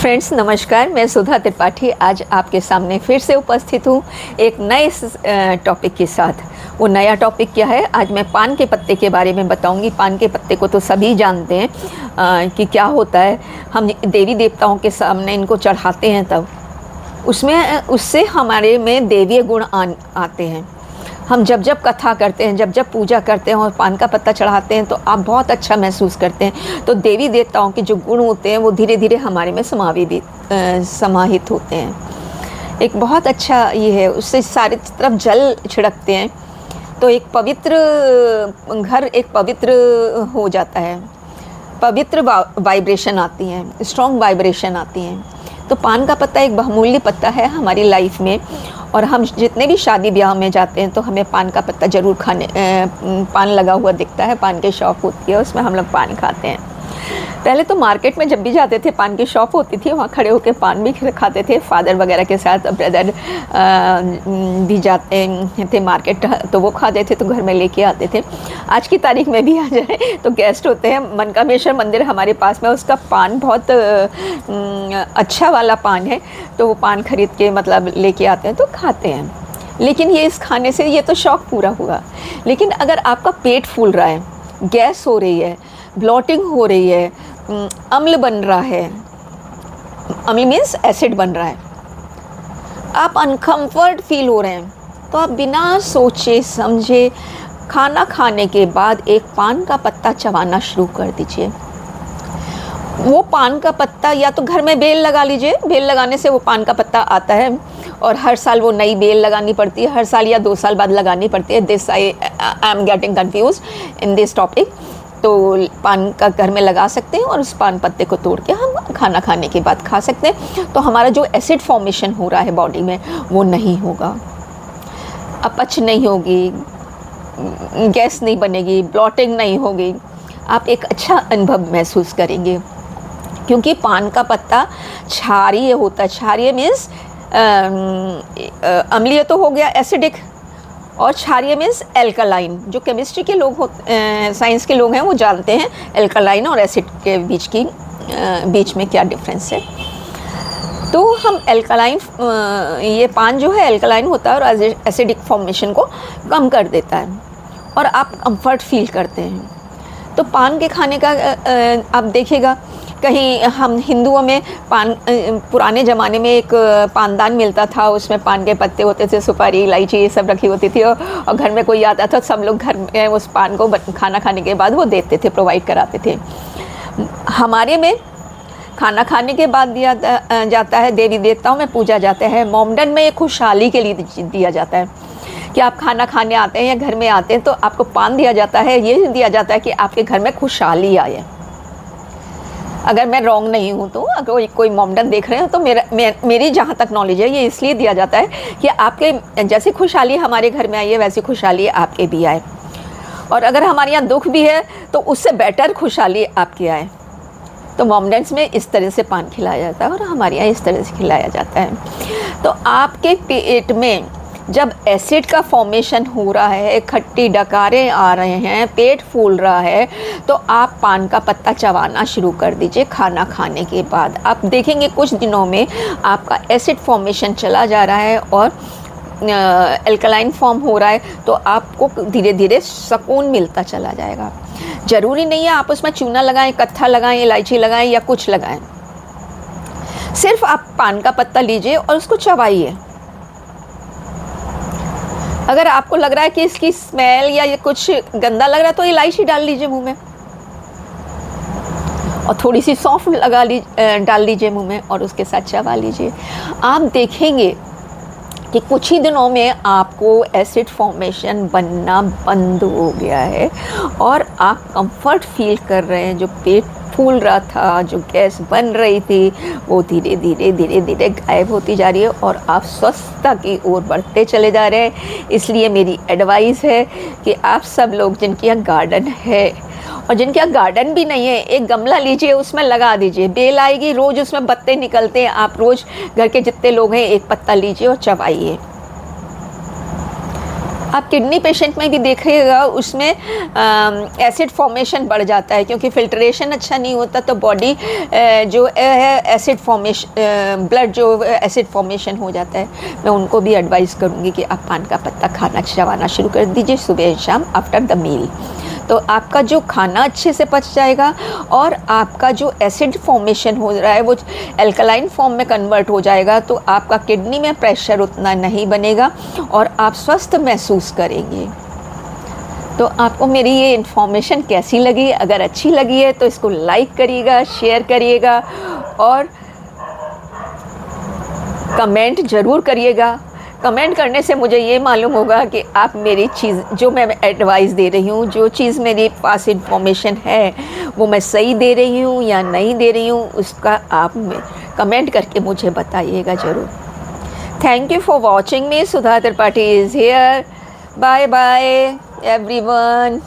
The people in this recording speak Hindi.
फ्रेंड्स नमस्कार, मैं सुधा त्रिपाठी आज आपके सामने फिर से उपस्थित हूँ एक नए टॉपिक के साथ। वो नया टॉपिक क्या है, आज मैं पान के पत्ते के बारे में बताऊंगी। पान के पत्ते को तो सभी जानते हैं कि क्या होता है। हम देवी देवताओं के सामने इनको चढ़ाते हैं, तब उससे हमारे में देवीय गुण आते हैं। हम जब जब कथा करते हैं, जब जब पूजा करते हैं और पान का पत्ता चढ़ाते हैं तो आप बहुत अच्छा महसूस करते हैं। तो देवी देवताओं के जो गुण होते हैं वो धीरे धीरे हमारे में समाहित होते हैं। एक बहुत अच्छा ये है, उससे सारी तरफ जल छिड़कते हैं तो एक पवित्र घर एक पवित्र हो जाता है। पवित्र वाइब्रेशन आती हैं, स्ट्रॉन्ग वाइब्रेशन आती हैं। तो पान का पत्ता एक बहुमूल्य पत्ता है हमारी लाइफ में। और हम जितने भी शादी ब्याह में जाते हैं तो हमें पान का पत्ता ज़रूर पान लगा हुआ दिखता है। पान की शॉप होती है, उसमें हम लोग पान खाते हैं। पहले तो मार्केट में जब भी जाते थे, पान की शॉप होती थी, वहाँ खड़े होकर पान भी खाते थे। फादर वगैरह के साथ ब्रदर भी जाते थे मार्केट, तो वो खाते थे तो घर में लेके आते थे। आज की तारीख में भी आ जाए तो गेस्ट होते हैं, मनकामेश्वर मंदिर हमारे पास में, उसका पान बहुत अच्छा वाला पान है, तो वो पान खरीद के मतलब लेके आते हैं तो खाते हैं। लेकिन ये इस खाने से ये तो शौक़ पूरा हुआ। लेकिन अगर आपका पेट फूल रहा है, गैस हो रही है, ब्लॉटिंग हो रही है, अम्ल बन रहा है, अम्ल मीन्स एसिड बन रहा है, आप अनकम्फर्ट फील हो रहे हैं, तो आप बिना सोचे समझे खाना खाने के बाद एक पान का पत्ता चबाना शुरू कर दीजिए। वो पान का पत्ता या तो घर में बेल लगा लीजिए, बेल लगाने से वो पान का पत्ता आता है और हर साल वो नई बेल लगानी पड़ती है, हर साल या 2 साल बाद लगानी पड़ती है। This I am getting confuse in this topic. तो पान का घर में लगा सकते हैं और उस पान पत्ते को तोड़ के हम खाना खाने के बाद खा सकते हैं। तो हमारा जो एसिड फॉर्मेशन हो रहा है बॉडी में वो नहीं होगा, अपच नहीं होगी, गैस नहीं बनेगी, ब्लॉटिंग नहीं होगी, आप एक अच्छा अनुभव महसूस करेंगे। क्योंकि पान का पत्ता क्षारीय होता है। क्षारीय मीन्स अम्लीय तो हो गया, एसिडिक, और क्षारीय मीन्स एल्कलाइन। जो केमिस्ट्री के लोग साइंस के लोग हैं वो जानते हैं एल्कलाइन और एसिड के बीच में क्या डिफरेंस है। तो हम एल्कलाइन, ये पान जो है एल्कलाइन होता है और एसिडिक फॉर्मेशन को कम कर देता है और आप कंफर्ट फील करते हैं। तो पान के खाने का आप देखिएगा, कहीं हम हिंदुओं में पान, पुराने ज़माने में एक पानदान मिलता था, उसमें पान के पत्ते होते थे, सुपारी, इलायची ये सब रखी होती थी, और घर में कोई आता था सब लोग घर में उस पान को खाना खाने के बाद वो देते थे, प्रोवाइड कराते थे। हमारे में खाना खाने के बाद दिया जाता है, देवी देवताओं में पूजा जाता है। मोमडन में ये खुशहाली के लिए दिया जाता है कि आप खाना खाने आते हैं या घर में आते हैं तो आपको पान दिया जाता है। ये दिया जाता है कि आपके घर में खुशहाली आए। अगर मैं रॉन्ग नहीं हूँ तो, अगर कोई मोमडन देख रहे हो तो मेरी जहाँ तक नॉलेज है ये इसलिए दिया जाता है कि आपके जैसी खुशहाली हमारे घर में आई है वैसी खुशहाली आपके भी आए, और अगर हमारे यहाँ दुख भी है तो उससे बेटर खुशहाली आपके आए। तो मोमडन्स में इस तरह से पान खिलाया जाता है और हमारे यहाँ इस तरह से खिलाया जाता है। तो आपके पेट में जब एसिड का फॉर्मेशन हो रहा है, खट्टी डकारें आ रहे हैं, पेट फूल रहा है, तो आप पान का पत्ता चबाना शुरू कर दीजिए खाना खाने के बाद। आप देखेंगे कुछ दिनों में आपका एसिड फॉर्मेशन चला जा रहा है और एल्कलाइन फॉर्म हो रहा है, तो आपको धीरे धीरे सुकून मिलता चला जाएगा। ज़रूरी नहीं है आप उसमें चूना लगाएं, कत्था लगाएं, इलायची लगाएं या कुछ लगाएं। सिर्फ आप पान का पत्ता लीजिए और उसको चबाइए। अगर आपको लग रहा है कि इसकी स्मेल या ये कुछ गंदा लग रहा है तो इलायची डाल लीजिए मुंह में, और थोड़ी सी सौंफ डाल लीजिए मुंह में और उसके साथ चबा लीजिए। आप देखेंगे कि कुछ ही दिनों में आपको एसिड फॉर्मेशन बनना बंद हो गया है और आप कंफर्ट फील कर रहे हैं। जो पेट फूल रहा था, जो गैस बन रही थी, वो धीरे धीरे गायब होती जा रही है और आप स्वस्थता की ओर बढ़ते चले जा रहे हैं। इसलिए मेरी एडवाइस है कि आप सब लोग जिनके यहाँ गार्डन है और जिनके यहाँ गार्डन भी नहीं है, एक गमला लीजिए, उसमें लगा दीजिए, बेल आएगी, रोज़ उसमें पत्ते निकलते हैं। आप रोज़ घर के जितने लोग हैं एक पत्ता लीजिए और चबाइए। आप किडनी पेशेंट में भी देखिएगा, उसमें एसिड फॉर्मेशन बढ़ जाता है, क्योंकि फिल्ट्रेशन अच्छा नहीं होता, तो बॉडी जो है एसिड फॉर्मेशन, ब्लड जो एसिड फॉर्मेशन हो जाता है। मैं उनको भी एडवाइस करूँगी कि आप पान का पत्ता खाना चबाना शुरू कर दीजिए सुबह शाम आफ्टर द मील। तो आपका जो खाना अच्छे से पच जाएगा और आपका जो एसिड फॉर्मेशन हो रहा है वो एल्कलाइन फॉर्म में कन्वर्ट हो जाएगा, तो आपका किडनी में प्रेशर उतना नहीं बनेगा और आप स्वस्थ महसूस करेंगे। तो आपको मेरी ये इन्फॉर्मेशन कैसी लगी? अगर अच्छी लगी है तो इसको लाइक करिएगा, शेयर करिएगा और कमेंट ज़रूर करिएगा। कमेंट करने से मुझे ये मालूम होगा कि आप मेरी चीज़ जो मैं एडवाइस दे रही हूँ, जो चीज़ मेरे पास इन्फॉर्मेशन है वो मैं सही दे रही हूँ या नहीं दे रही हूँ, उसका आप कमेंट करके मुझे बताइएगा ज़रूर। Thank you for watching me. Sudha Tripathi is here. Bye bye everyone.